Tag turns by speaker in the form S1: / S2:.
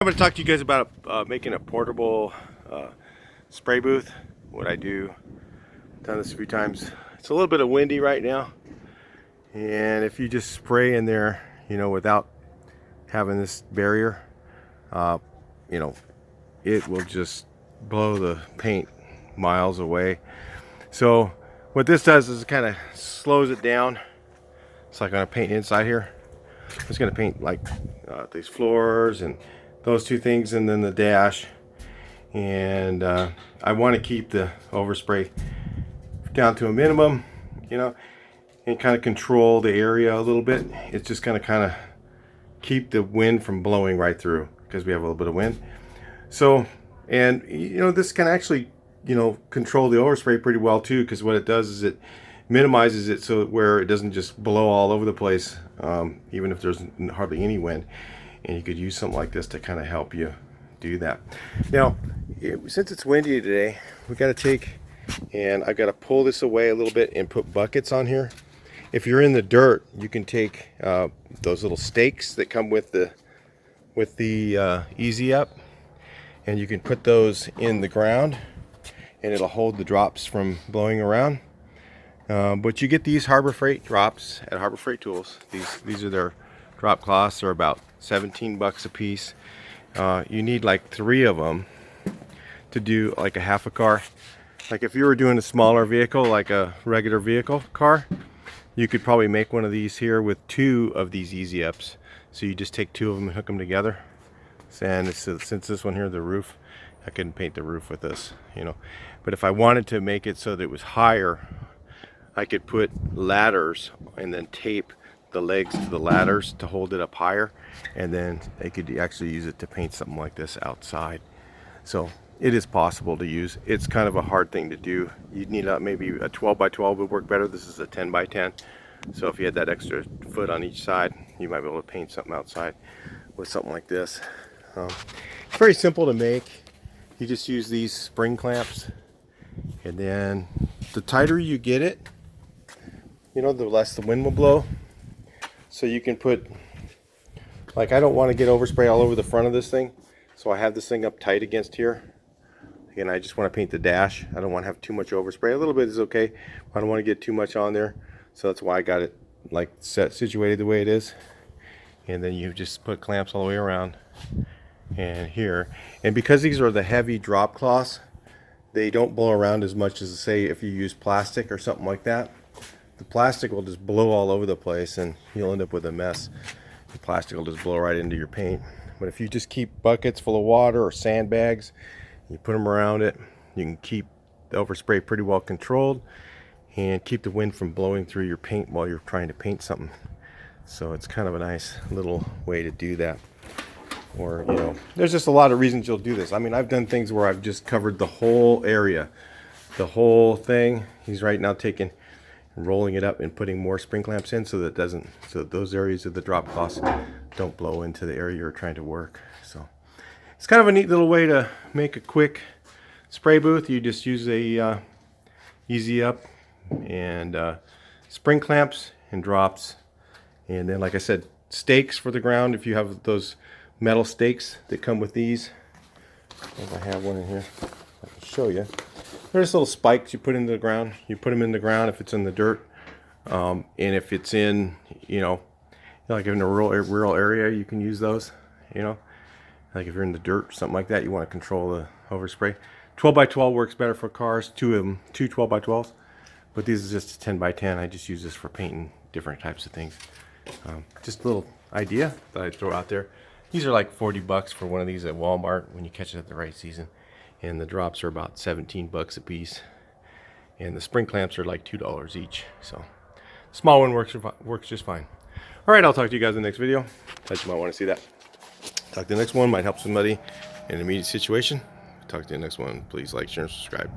S1: I'm going to talk to you guys about making a portable spray booth. What I do, done this a few times. It's a little bit of windy right now, and if you just spray in there, without having this barrier, you know, it will just blow the paint miles away. So what this does is it kind of slows it down. It's like I'm gonna paint inside here. I'm just gonna paint like these floors and those two things, and then the dash. And I want to keep the overspray down to a minimum, and kind of control the area a little bit. It's just gonna kind of keep the wind from blowing right through because we have a little bit of wind. So, and this can actually control the overspray pretty well too, because what it does is it minimizes it so where it doesn't just blow all over the place, even if there's hardly any wind. And you could use something like this to kind of help you do that. Now, since it's windy today, we got to take, and I got to pull this away a little bit and put buckets on here. If you're in the dirt, you can take those little stakes that come with the Easy Up, and you can put those in the ground, and it'll hold the drops from blowing around. But you get these Harbor Freight drops at Harbor Freight Tools. These are their drop cloths. They're about 17 bucks a piece. You need like 3 of them to do like a half a car. Like if you were doing a smaller vehicle, like a regular vehicle car, you could probably make one of these here with 2 of these Easy Ups. So you just take 2 of them and hook them together. And since this one here, the roof, I couldn't paint the roof with this, But if I wanted to make it so that it was higher, I could put ladders and then tape the legs to the ladders to hold it up higher, and then they could actually use it to paint something like this outside. So it is possible to use. It's kind of a hard thing to do. You'd need maybe a 12 by 12 would work better. This is a 10 by 10. So if you had that extra foot on each side, you might be able to paint something outside with something like this. It's very simple to make. You just use these spring clamps, and then the tighter you get it, the less the wind will blow. So you can put, like, I don't want to get overspray all over the front of this thing, so I have this thing up tight against here. Again, I just want to paint the dash. I don't want to have too much overspray. A little bit is okay. I don't want to get too much on there, so that's why I got it like situated the way it is. And then you just put clamps all the way around and here. And because these are the heavy drop cloths, they don't blow around as much as, say, if you use plastic or something like that. The plastic will just blow all over the place and you'll end up with a mess. The plastic will just blow right into your paint. But if you just keep buckets full of water or sandbags, you put them around it, you can keep the overspray pretty well controlled and keep the wind from blowing through your paint while you're trying to paint something. So it's kind of a nice little way to do that. Or, there's just a lot of reasons you'll do this. I mean, I've done things where I've just covered the whole area, the whole thing. He's right now taking, rolling it up and putting more spring clamps in so that those areas of the drop cloths don't blow into the area you're trying to work. So it's kind of a neat little way to make a quick spray booth. You just use a Easy Up and spring clamps and drops, and then, like I said, stakes for the ground. If you have those metal stakes that come with these, if I have one in here, I can show you. There's little spikes you put into the ground. You put them in the ground if it's in the dirt, and if it's in, like in a rural area, you can use those. Like if you're in the dirt, something like that, you want to control the overspray. 12 by 12 works better for cars. 2 of them, 2 12 by 12s, but this is just a 10 by 10. I just use this for painting different types of things. Just a little idea that I throw out there. These are like 40 bucks for one of these at Walmart when you catch it at the right season. And the drops are about 17 bucks a piece. And the spring clamps are like $2 each. So small one works just fine. All right, I'll talk to you guys in the next video. Thought you might want to see that. Talk to the next one. Might help somebody in an immediate situation. Talk to the next one. Please like, share, and subscribe.